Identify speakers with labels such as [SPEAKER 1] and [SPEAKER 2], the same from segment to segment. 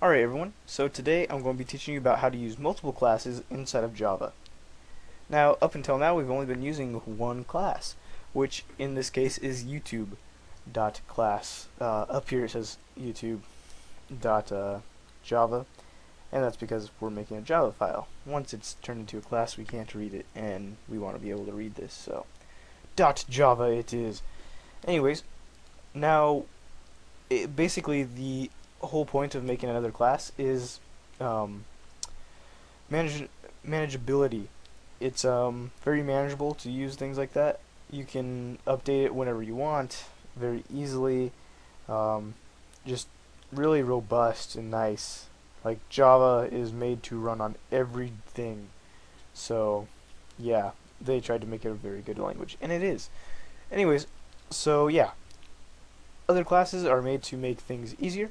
[SPEAKER 1] Alright everyone, so today I'm going to be teaching you about how to use multiple classes inside of Java. Now, up until now we've only been using one class, which in this case is YouTube.class. Up here it says YouTube.java, and that's because we're making a Java file. Once it's turned into a class we can't read it, and we want to be able to read this, so .java it is. Anyways, now basically the whole point of making another class is manage manageability. It's very manageable to use things like that. You can update it whenever you want, very easily. Just really robust and nice. Like Java is made to run on everything. So yeah, they tried to make it a very good language, and it is. Anyways, so yeah, other classes are made to make things easier.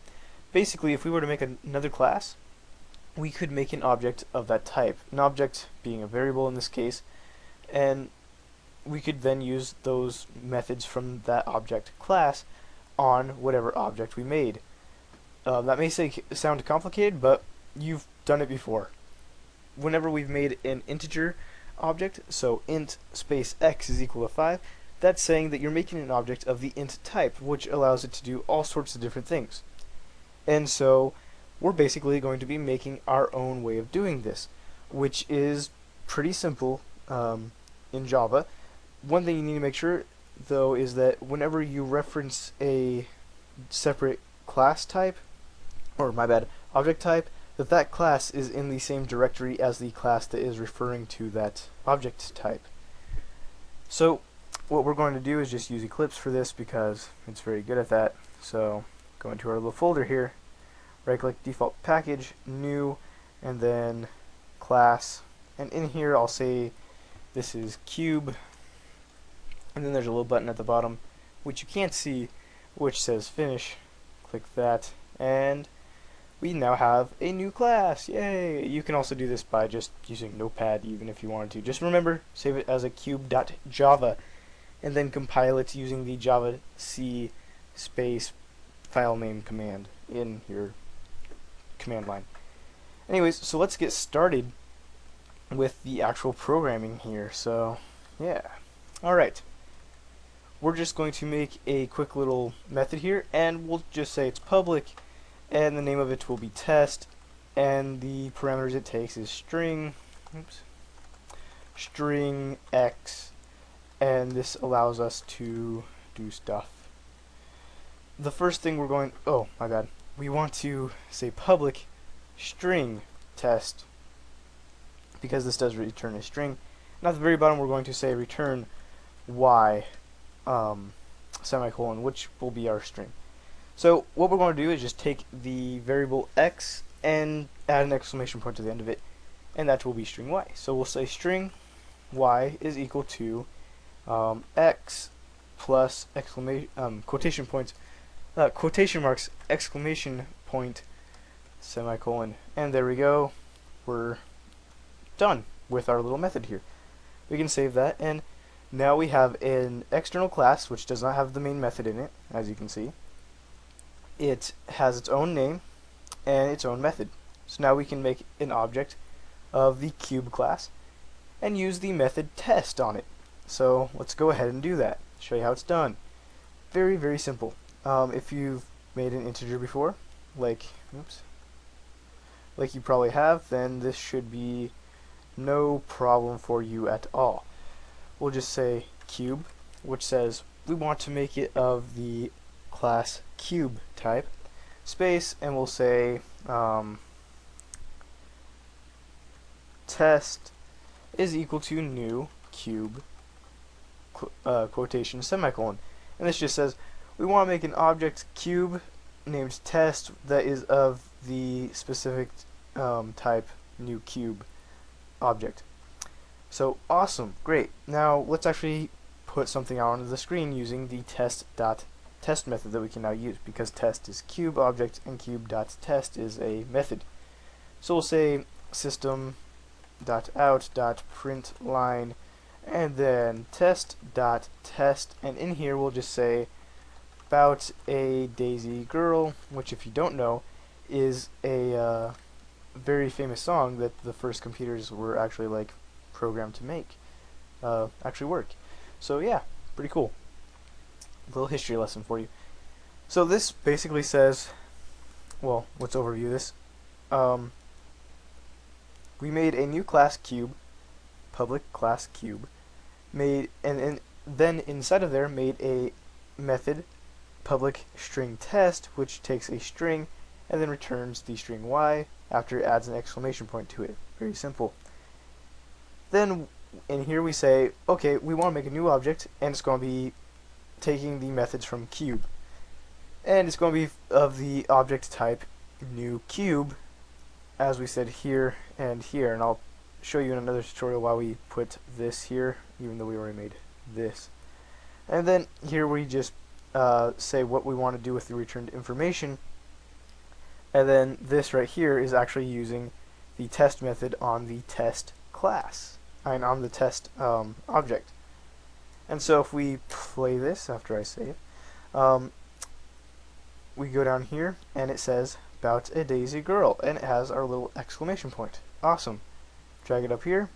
[SPEAKER 1] Basically, if we were to make another class, we could make an object of that type, an object being a variable in this case, and we could then use those methods from that object class on whatever object we made. That may sound complicated, but you've done it before. Whenever we've made an integer object, so int space x is equal to 5, that's saying that you're making an object of the int type, which allows it to do all sorts of different things. And so we're basically going to be making our own way of doing this, which is pretty simple in Java. One thing you need to make sure, though, is that whenever you reference a separate class type, or my bad, object type, that class is in the same directory as the class that is referring to that object type. So what we're going to do is just use Eclipse for this because it's very good at that. So go into our little folder here, right click default package, new, and then class, and in here I'll say this is cube, and then there's a little button at the bottom which you can't see, which says finish. Click that, and we now have a new class. Yay! You can also do this by just using Notepad even if you wanted to. Just remember, save it as a cube.java and then compile it using the java c space file name command in your command line. Anyways, so let's get started with the actual programming here. So yeah, alright, we're just going to make a quick little method here, and we'll just say it's public, and the name of it will be test, and the parameters it takes is string x, and this allows us to do stuff. The first thing we're going, oh my bad, we want to say public string test because this does return a string. And at the very bottom we're going to say return y semicolon, which will be our string. So what we're going to do is just take the variable x and add an exclamation point to the end of it, and that will be string y. So we'll say string y is equal to x plus exclamation quotation points quotation marks exclamation point semicolon, and there we go. We're done with our little method here. We can save that, and now we have an external class which does not have the main method in it. As you can see, it has its own name and its own method. So now we can make an object of the cube class and use the method test on it. So let's go ahead and do that. Show you how it's done. Very, very simple. If you've made an integer before, like you probably have, then this should be no problem for you at all. We'll just say cube, which says we want to make it of the class cube type, space, and we'll say test is equal to new cube quotation semicolon, and this just says we want to make an object cube named test that is of the specific type new cube object. So awesome, great. Now let's actually put something out onto the screen using the test method that we can now use, because test is cube object and cube.test is a method. So we'll say system.out.println and then test.test, and in here we'll just say about a Daisy girl, which if you don't know is a very famous song that the first computers were actually like programmed to make actually work. So yeah, pretty cool. A little history lesson for you. So this basically says, well, let's overview this. We made a new class cube, public class cube, made and then inside of there made a method public string test, which takes a string and then returns the string y after it adds an exclamation point to it. Very simple. Then in here we say, okay, we want to make a new object, and it's going to be taking the methods from cube, and it's going to be of the object type new cube, as we said here and here, and I'll show you in another tutorial why we put this here, even though we already made this. And then here we just say what we want to do with the returned information, and then this right here is actually using the test method on the test class, and on the test object. And so if we play this after I say it, we go down here and it says about a Daisy girl, and it has our little exclamation point. Awesome. Drag it up here,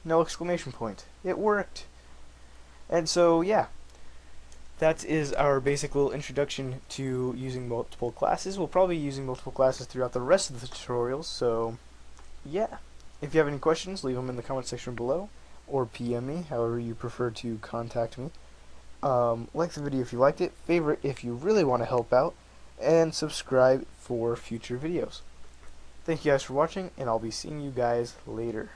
[SPEAKER 1] no exclamation point. It worked. And so yeah, that is our basic little introduction to using multiple classes. We'll probably be using multiple classes throughout the rest of the tutorials, so yeah. If you have any questions, leave them in the comment section below, or PM me, however you prefer to contact me. Like the video if you liked it, favorite if you really want to help out, and subscribe for future videos. Thank you guys for watching, and I'll be seeing you guys later.